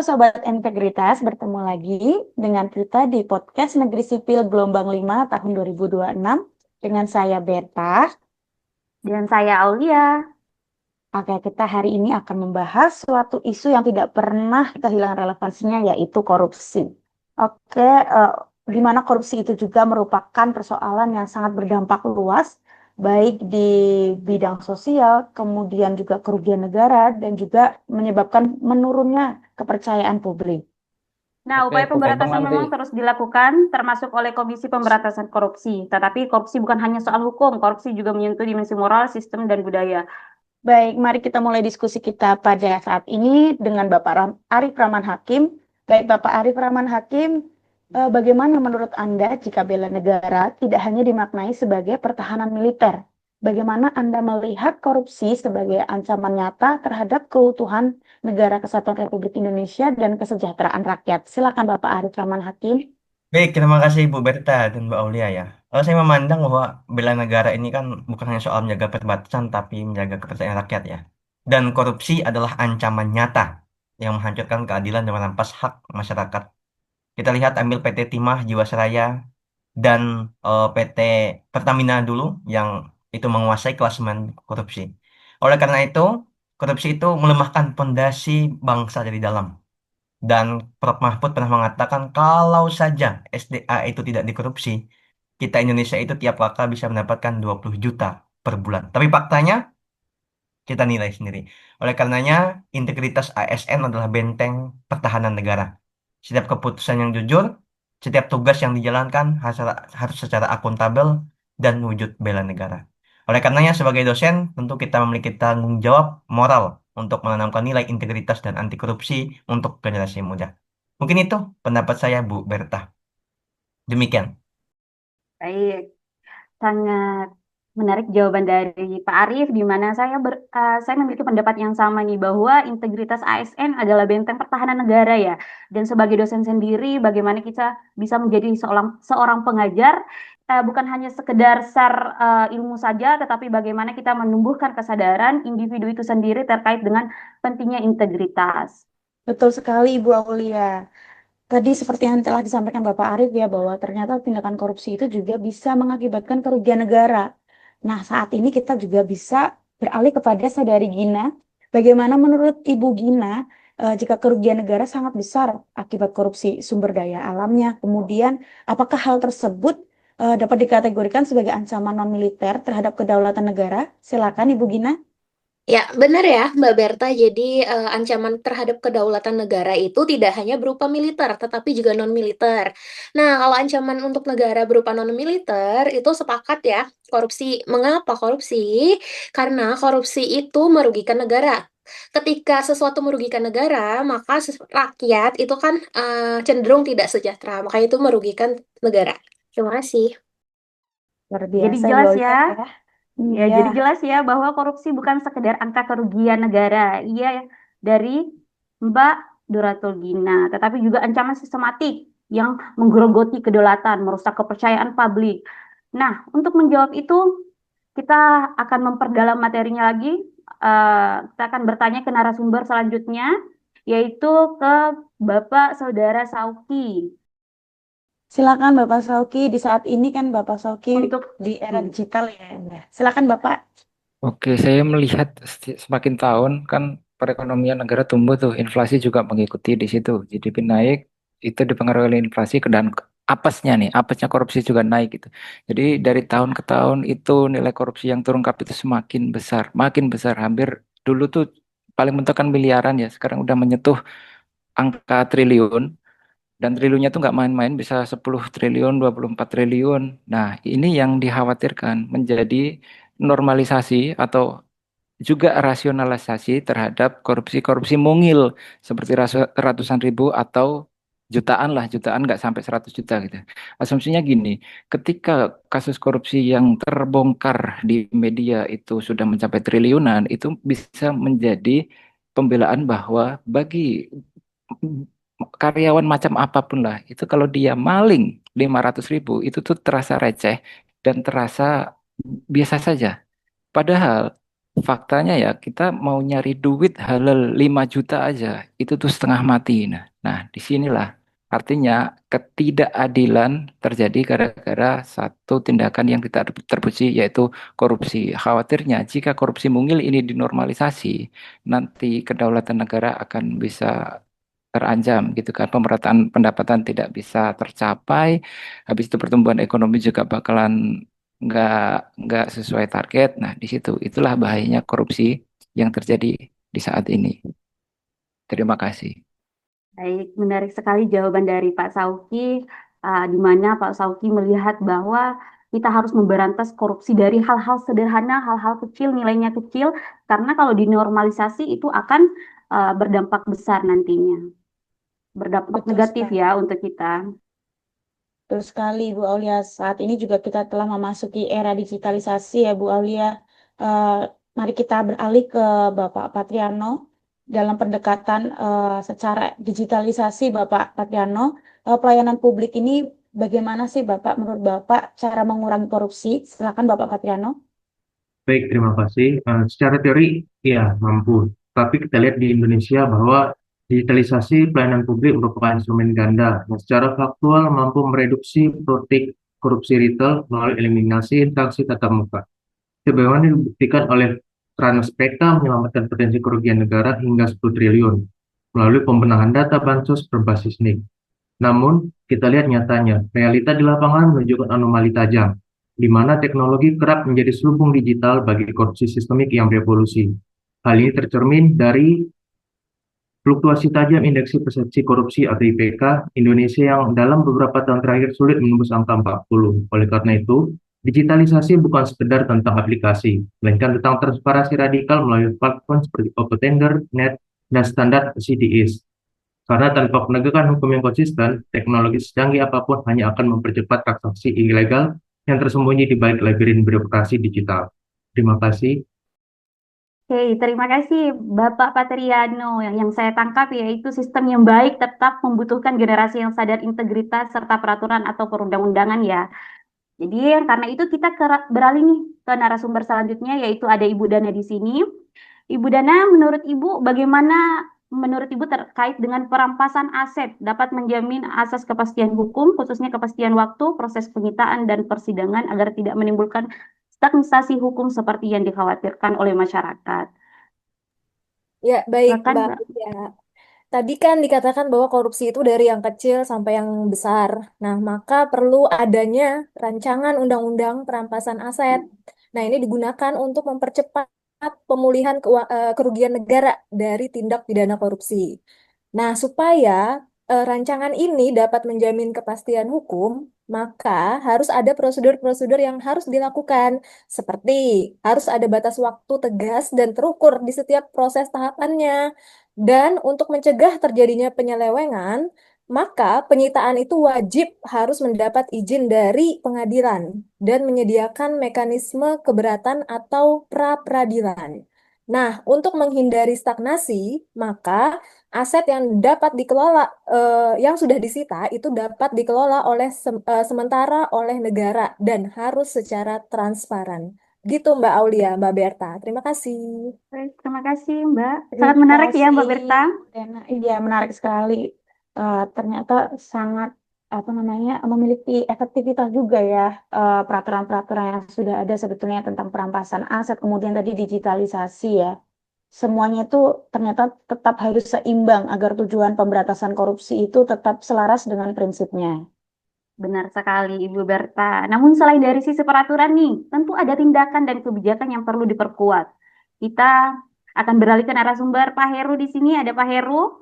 Sobat Integritas, bertemu lagi dengan kita di podcast Negeri Sipil Gelombang 5 tahun 2026 dengan saya Berta. Dan saya Aulia. Oke, kita hari ini akan membahas suatu isu yang tidak pernah kehilangan relevansinya, yaitu korupsi. Oke, di mana korupsi itu juga merupakan persoalan yang sangat berdampak luas, baik di bidang sosial, kemudian juga kerugian negara, dan juga menyebabkan menurunnya kepercayaan publik. Nah, Oke, upaya tergantung pemberantasan nanti. memang terus dilakukan, termasuk oleh Komisi Pemberantasan Korupsi. Tetapi korupsi bukan hanya soal hukum, korupsi juga menyentuh dimensi moral, sistem, dan budaya. Baik, mari kita mulai diskusi kita pada saat ini dengan Bapak Arif Rahman Hakim. Baik, Bapak Arif Rahman Hakim, bagaimana menurut Anda jika bela negara tidak hanya dimaknai sebagai pertahanan militer? Bagaimana Anda melihat korupsi sebagai ancaman nyata terhadap keutuhan Negara Kesatuan Republik Indonesia dan kesejahteraan rakyat? Silakan Bapak Arif Rahman Hakim. Baik, terima kasih Bu Berta dan Mbak Aulia ya. Kalau saya memandang bahwa bela negara ini kan bukan hanya soal menjaga perbatasan, tapi menjaga kepercayaan rakyat ya. Dan korupsi adalah ancaman nyata yang menghancurkan keadilan dan merampas hak masyarakat. Kita lihat ambil PT Timah Jiwasraya dan PT Pertamina dulu yang itu menguasai klasemen korupsi. Oleh karena itu, korupsi itu melemahkan fondasi bangsa dari dalam. Dan Prof. Mahfud pernah mengatakan kalau saja SDA itu tidak dikorupsi, kita Indonesia itu tiap kakak bisa mendapatkan 20 juta per bulan. Tapi faktanya kita nilai sendiri. Oleh karenanya, integritas ASN adalah benteng pertahanan negara. Setiap keputusan yang jujur, setiap tugas yang dijalankan harus secara akuntabel dan wujud bela negara. Oleh karenanya, sebagai dosen, tentu kita memiliki tanggung jawab moral untuk menanamkan nilai integritas dan anti korupsi untuk generasi muda. Mungkin itu pendapat saya, Bu Berta. Demikian. Baik, sangat menarik jawaban dari Pak Arief, di mana saya memiliki pendapat yang sama nih, bahwa integritas ASN adalah benteng pertahanan negara ya. Dan sebagai dosen sendiri, bagaimana kita bisa menjadi seorang seorang pengajar, bukan hanya sekedar ilmu saja, tetapi bagaimana kita menumbuhkan kesadaran individu itu sendiri terkait dengan pentingnya integritas. Betul sekali, Ibu Aulia. Tadi seperti yang telah disampaikan Bapak Arief ya, bahwa ternyata tindakan korupsi itu juga bisa mengakibatkan kerugian negara. Nah, saat ini kita juga bisa beralih kepada Saudari Gina. Bagaimana menurut Ibu Gina, jika kerugian negara sangat besar akibat korupsi sumber daya alamnya, kemudian apakah hal tersebut dapat dikategorikan sebagai ancaman non-militer terhadap kedaulatan negara? Silakan Ibu Gina. Ya, benar ya, Mbak Berta. Jadi, ancaman terhadap kedaulatan negara itu tidak hanya berupa militer, tetapi juga non-militer. Nah, kalau ancaman untuk negara berupa non-militer, itu sepakat ya, korupsi. Mengapa korupsi? Karena korupsi itu merugikan negara. Ketika sesuatu merugikan negara, maka rakyat itu kan cenderung tidak sejahtera. Maka itu merugikan negara. Terima kasih. Luar Jadi biasa, Ibu jelas ya. Aulia ya. Ya, Iya. jadi jelas ya bahwa korupsi bukan sekedar angka kerugian negara. Iya, dari Mbak Duratul Gina, tetapi juga ancaman sistematik yang menggerogoti kedaulatan, merusak kepercayaan publik. Nah, untuk menjawab itu, kita akan memperdalam materinya lagi. Kita akan bertanya ke narasumber selanjutnya, yaitu ke Bapak Saudara Sauki. Silakan Bapak Sauki, di saat ini kan Bapak Sauki Untuk di era digital ya. Anda. Silakan Bapak. Oke, saya melihat semakin tahun kan perekonomian negara tumbuh tuh, inflasi juga mengikuti di situ. GDP naik, itu dipengaruhi oleh inflasi dan apesnya nih, apesnya korupsi juga naik gitu. Jadi dari tahun ke tahun itu nilai korupsi yang terungkap itu semakin besar, makin besar. Hampir dulu tuh paling mentok kan miliaran ya, sekarang udah menyentuh angka triliun. Dan triliunnya tuh nggak main-main, bisa 10 triliun, 24 triliun. Nah, ini yang dikhawatirkan menjadi normalisasi atau juga rasionalisasi terhadap korupsi-korupsi mungil seperti ratusan ribu atau jutaan lah, jutaan nggak sampai 100 juta gitu. Asumsinya gini, ketika kasus korupsi yang terbongkar di media itu sudah mencapai triliunan, itu bisa menjadi pembelaan bahwa bagi karyawan macam apapun lah, itu kalau dia maling 500 ribu, itu tuh terasa receh dan terasa biasa saja. Padahal faktanya ya kita mau nyari duit halal 5 juta aja itu tuh setengah mati. Nah, disinilah artinya ketidakadilan terjadi gara-gara satu tindakan yang tidak terpuji yaitu korupsi. Khawatirnya jika korupsi mungil ini dinormalisasi, nanti kedaulatan negara akan bisa terancam gitu kan, pemerataan pendapatan tidak bisa tercapai, habis itu pertumbuhan ekonomi juga bakalan nggak nggak sesuai target. Nah, di situ itulah bahayanya korupsi yang terjadi di saat ini. Terima kasih. Baik, menarik sekali jawaban dari Pak Sauki, di mana Pak Sauki melihat bahwa kita harus memberantas korupsi dari hal-hal sederhana, hal-hal kecil, nilainya kecil, karena kalau dinormalisasi itu akan berdampak besar nantinya, berdampak Betul negatif sekali. ya untuk kita. Betul sekali, Bu Aulia. Saat ini juga kita telah memasuki era digitalisasi ya, Bu Aulia. Eh, Mari kita beralih ke Bapak Patriano. Dalam pendekatan secara digitalisasi, Bapak Patriano, pelayanan publik ini bagaimana sih Bapak, menurut Bapak, cara mengurangi korupsi? Silakan Bapak Patriano. Baik, terima kasih. Secara teori, ya mampu. Tapi kita lihat di Indonesia bahwa digitalisasi pelayanan publik merupakan instrumen ganda yang secara faktual mampu mereduksi praktik korupsi retail melalui eliminasi interaksi tatap muka. Sebagaimana dibuktikan oleh Transpeka menyelamatkan potensi kerugian negara hingga 10 triliun melalui pembenahan data bansos berbasis NIK. Namun, kita lihat nyatanya, realita di lapangan menunjukkan anomali tajam, di mana teknologi kerap menjadi selubung digital bagi korupsi sistemik yang berevolusi. Hal ini tercermin dari fluktuasi tajam Indeks Persepsi Korupsi atau IPK Indonesia yang dalam beberapa tahun terakhir sulit menembus angka 40. Oleh karena itu, digitalisasi bukan sekedar tentang aplikasi, melainkan tentang transparansi radikal melalui platform seperti Open Tender, Net, dan standar CDS. Karena tanpa penegakan hukum yang konsisten, teknologi secanggih apapun hanya akan mempercepat transaksi ilegal yang tersembunyi di balik labirin birokrasi digital. Terima kasih. Oke, terima kasih Bapak Patriano. Yang saya tangkap yaitu sistem yang baik tetap membutuhkan generasi yang sadar integritas serta peraturan atau perundang-undangan ya. Jadi karena itu kita beralih nih ke narasumber selanjutnya yaitu ada Ibu Dana di sini. Ibu Dana, menurut Ibu terkait dengan perampasan aset dapat menjamin asas kepastian hukum, khususnya kepastian waktu, proses penyitaan dan persidangan agar tidak menimbulkan stagnisasi hukum seperti yang dikhawatirkan oleh masyarakat. Ya, baik, Silakan, Mbak. Mbak. Ya. Tadi kan dikatakan bahwa korupsi itu dari yang kecil sampai yang besar. Nah, maka perlu adanya rancangan undang-undang perampasan aset. Nah, ini digunakan untuk mempercepat pemulihan kerugian negara dari tindak pidana korupsi. Nah, supaya rancangan ini dapat menjamin kepastian hukum, maka harus ada prosedur-prosedur yang harus dilakukan, seperti harus ada batas waktu tegas dan terukur di setiap proses tahapannya. Dan untuk mencegah terjadinya penyelewengan, maka penyitaan itu wajib harus mendapat izin dari pengadilan dan menyediakan mekanisme keberatan atau pra-peradilan. Nah, untuk menghindari stagnasi, maka aset yang dapat dikelola, yang sudah disita itu dapat dikelola oleh sementara oleh negara dan harus secara transparan. Gitu Mbak Aulia, Mbak Berta. Terima kasih. Baik, terima kasih, Mbak. Sangat Terima menarik ya, Mbak kasih, Berta. Dana. Iya, menarik sekali. Ternyata sangat apa namanya memiliki efektivitas juga ya peraturan-peraturan yang sudah ada sebetulnya tentang perampasan aset, kemudian tadi digitalisasi ya. Semuanya itu ternyata tetap harus seimbang agar tujuan pemberantasan korupsi itu tetap selaras dengan prinsipnya. Benar sekali, Ibu Berta. Namun selain dari sisi peraturan nih, tentu ada tindakan dan kebijakan yang perlu diperkuat. Kita akan beralih ke narasumber Pak Heru di sini. Ada Pak Heru.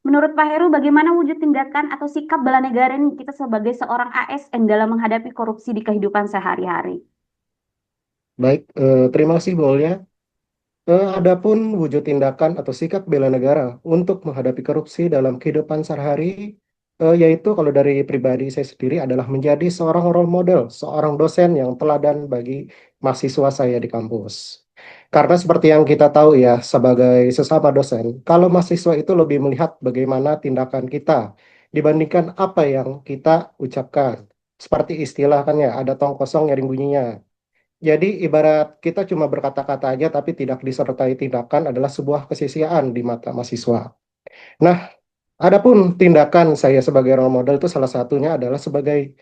Menurut Pak Heru, bagaimana wujud tindakan atau sikap bela negara nih kita sebagai seorang ASN dalam menghadapi korupsi di kehidupan sehari-hari? Baik, terima kasih Bu Aulia. Adapun wujud tindakan atau sikap bela negara untuk menghadapi korupsi dalam kehidupan sehari-hari, yaitu kalau dari pribadi saya sendiri adalah menjadi seorang role model, seorang dosen yang teladan bagi mahasiswa saya di kampus. Karena seperti yang kita tahu ya, sebagai sesama dosen, kalau mahasiswa itu lebih melihat bagaimana tindakan kita dibandingkan apa yang kita ucapkan. Seperti istilah kan ya, ada tong kosong nyaring bunyinya. Jadi ibarat kita cuma berkata-kata aja tapi tidak disertai tindakan adalah sebuah kesia-siaan di mata mahasiswa. Nah, adapun tindakan saya sebagai role model itu salah satunya adalah sebagai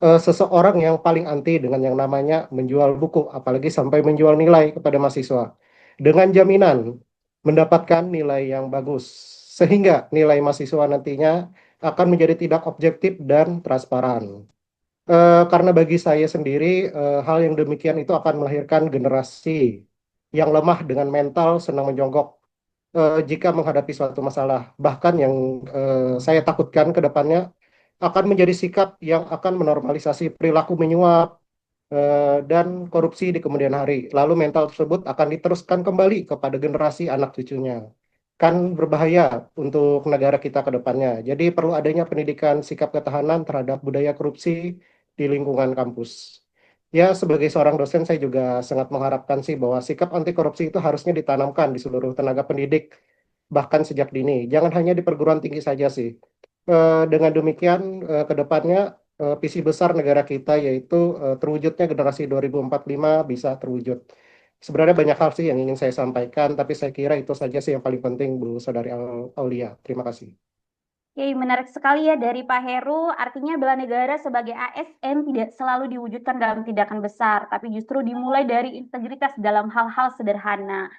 seseorang yang paling anti dengan yang namanya menjual buku, apalagi sampai menjual nilai kepada mahasiswa. Dengan jaminan mendapatkan nilai yang bagus, sehingga nilai mahasiswa nantinya akan menjadi tidak objektif dan transparan. Karena bagi saya sendiri, hal yang demikian itu akan melahirkan generasi yang lemah dengan mental senang menjonggok jika menghadapi suatu masalah. Bahkan yang saya takutkan ke depannya akan menjadi sikap yang akan menormalisasi perilaku menyuap dan korupsi di kemudian hari. Lalu mental tersebut akan diteruskan kembali kepada generasi anak cucunya. Kan berbahaya untuk negara kita ke depannya. Jadi perlu adanya pendidikan sikap ketahanan terhadap budaya korupsi di lingkungan kampus. Ya, sebagai seorang dosen saya juga sangat mengharapkan sih bahwa sikap anti korupsi itu harusnya ditanamkan di seluruh tenaga pendidik bahkan sejak dini. Jangan hanya di perguruan tinggi saja sih. Dengan demikian, ke depannya visi besar negara kita yaitu terwujudnya generasi 2045 bisa terwujud. Sebenarnya banyak hal sih yang ingin saya sampaikan, tapi saya kira itu saja sih yang paling penting, Bu Saudari Aulia. Terima kasih. Oke, menarik sekali ya dari Pak Heru. Artinya bela negara sebagai ASN tidak selalu diwujudkan dalam tindakan besar, tapi justru dimulai dari integritas dalam hal-hal sederhana.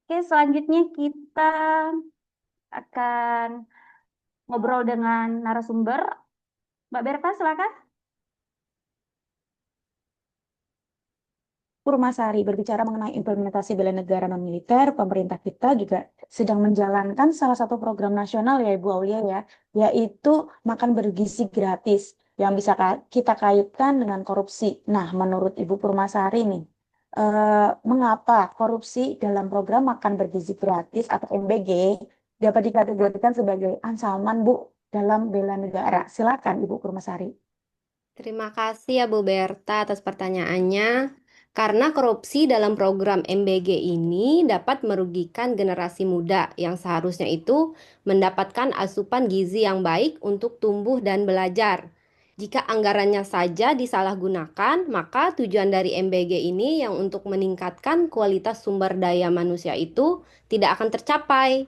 Oke, selanjutnya kita akan ngobrol dengan narasumber. Mbak Berta, silakan. Purmasari berbicara mengenai implementasi bela negara non-militer, pemerintah kita juga sedang menjalankan salah satu program nasional ya Ibu Aulia ya, yaitu makan bergizi gratis yang bisa kita kaitkan dengan korupsi. Nah, menurut Ibu Purmasari nih, mengapa korupsi dalam program makan bergizi gratis atau MBG dapat dikategorikan sebagai ancaman Bu dalam bela negara? Silakan Ibu Purmasari. Terima kasih ya Bu Berta atas pertanyaannya. Karena korupsi dalam program MBG ini dapat merugikan generasi muda yang seharusnya itu mendapatkan asupan gizi yang baik untuk tumbuh dan belajar. Jika anggarannya saja disalahgunakan, maka tujuan dari MBG ini yang untuk meningkatkan kualitas sumber daya manusia itu tidak akan tercapai.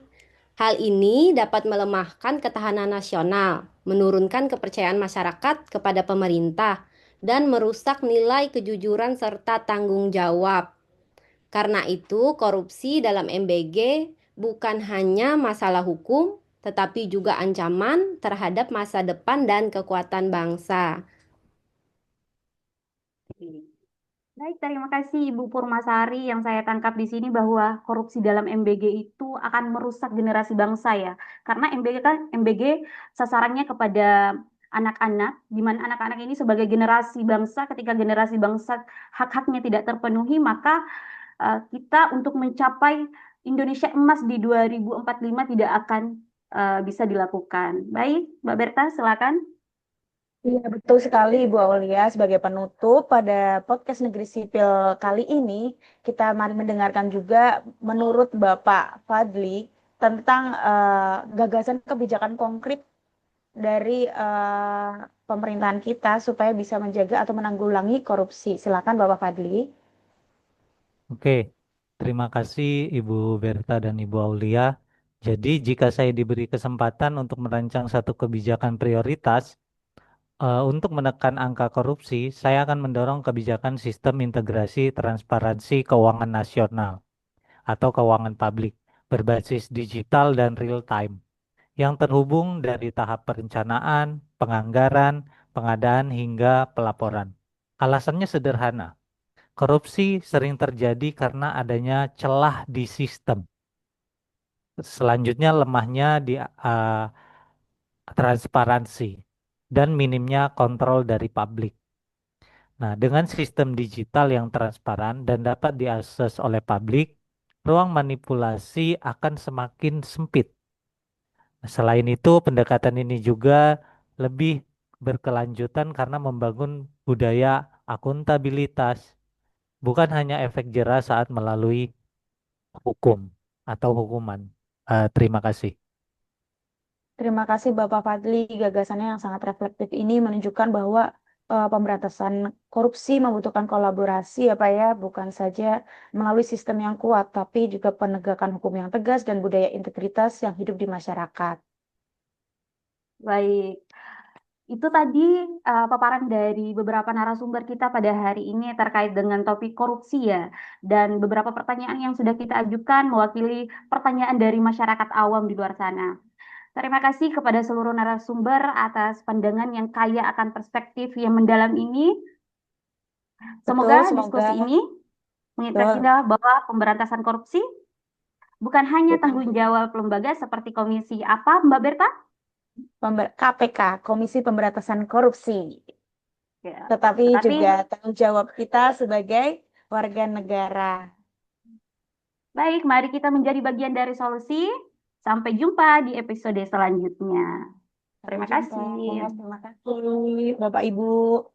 Hal ini dapat melemahkan ketahanan nasional, menurunkan kepercayaan masyarakat kepada pemerintah, dan merusak nilai kejujuran serta tanggung jawab. Karena itu, korupsi dalam MBG bukan hanya masalah hukum, tetapi juga ancaman terhadap masa depan dan kekuatan bangsa. Baik, terima kasih Ibu Purmasari. Yang saya tangkap di sini bahwa korupsi dalam MBG itu akan merusak generasi bangsa ya. Karena MBG sasarannya kepada anak-anak, di mana anak-anak ini sebagai generasi bangsa, ketika generasi bangsa hak-haknya tidak terpenuhi, maka kita untuk mencapai Indonesia emas di 2045 tidak akan bisa dilakukan. Baik, Mbak Berta, silakan. Iya, betul sekali Ibu Aulia. Sebagai penutup pada podcast Negeri Sipil kali ini, kita mari mendengarkan juga menurut Bapak Fadli tentang gagasan kebijakan konkret dari pemerintahan kita supaya bisa menjaga atau menanggulangi korupsi. Silakan Bapak Fadli. Oke, terima kasih Ibu Berta dan Ibu Aulia. Jadi jika saya diberi kesempatan untuk merancang satu kebijakan prioritas untuk menekan angka korupsi, saya akan mendorong kebijakan sistem integrasi transparansi keuangan nasional atau keuangan publik berbasis digital dan real time yang terhubung dari tahap perencanaan, penganggaran, pengadaan hingga pelaporan. Alasannya sederhana. Korupsi sering terjadi karena adanya celah di sistem. Selanjutnya lemahnya di transparansi dan minimnya kontrol dari publik. Nah, dengan sistem digital yang transparan dan dapat diakses oleh publik, ruang manipulasi akan semakin sempit. Selain itu, pendekatan ini juga lebih berkelanjutan karena membangun budaya akuntabilitas, bukan hanya efek jera saat melalui hukum atau hukuman. Terima kasih. Terima kasih Bapak Fadli. Gagasannya yang sangat reflektif ini menunjukkan bahwa pemberantasan korupsi membutuhkan kolaborasi ya Pak ya, bukan saja melalui sistem yang kuat, tapi juga penegakan hukum yang tegas dan budaya integritas yang hidup di masyarakat. Baik, itu tadi paparan dari beberapa narasumber kita pada hari ini terkait dengan topik korupsi ya. Dan beberapa pertanyaan yang sudah kita ajukan mewakili pertanyaan dari masyarakat awam di luar sana. Terima kasih kepada seluruh narasumber atas pandangan yang kaya akan perspektif yang mendalam ini. Semoga Betul, diskusi semoga ini mengingatkan kita bahwa pemberantasan korupsi bukan hanya tanggung jawab lembaga seperti komisi apa, Mbak Berta? KPK, Komisi Pemberantasan Korupsi, Ya, tetapi tetapi juga tanggung jawab kita sebagai warga negara. baik, mari kita menjadi bagian dari solusi. Sampai jumpa di episode selanjutnya. Terima Sampai jumpa. kasih. Terima kasih, Bapak Ibu.